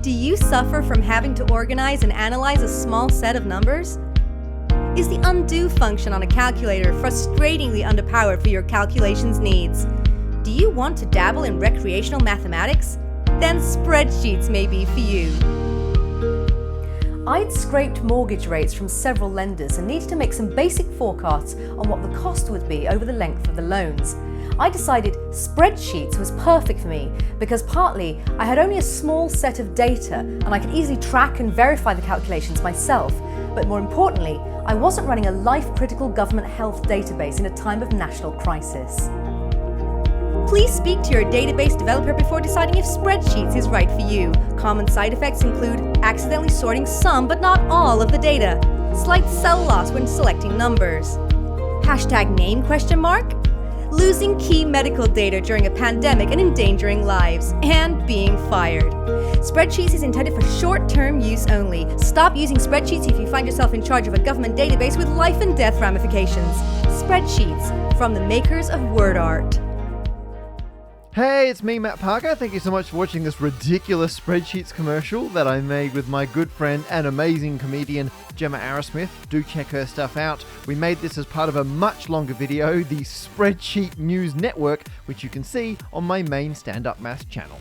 Do you suffer from having to organize and analyze a small set of numbers? Is the undo function on a calculator frustratingly underpowered for your calculations needs? Do you want to dabble in recreational mathematics? Then Spreadsheets may be for you. I'd scraped mortgage rates from several lenders and needed to make some basic forecasts on what the cost would be over the length of the loans. I decided Spreadsheets was perfect for me because partly I had only a small set of data and I could easily track and verify the calculations myself, but more importantly, I wasn't running a life-critical government health database in a time of national crisis. Please speak to your database developer before deciding if Spreadsheets is right for you. Common side effects include accidentally sorting some but not all of the data, slight cell loss when selecting numbers, #name ? Losing key medical data during a pandemic and endangering lives, and being fired. Spreadsheets is intended for short-term use only. Stop using Spreadsheets if you find yourself in charge of a government database with life and death ramifications. Spreadsheets, from the makers of WordArt. Hey, it's me, Matt Parker. Thank you so much for watching this ridiculous Spreadsheets commercial that I made with my good friend and amazing comedian, Gemma Arrowsmith. Do check her stuff out. We made this as part of a much longer video, the Spreadsheet News Network, which you can see on my main stand-up math channel.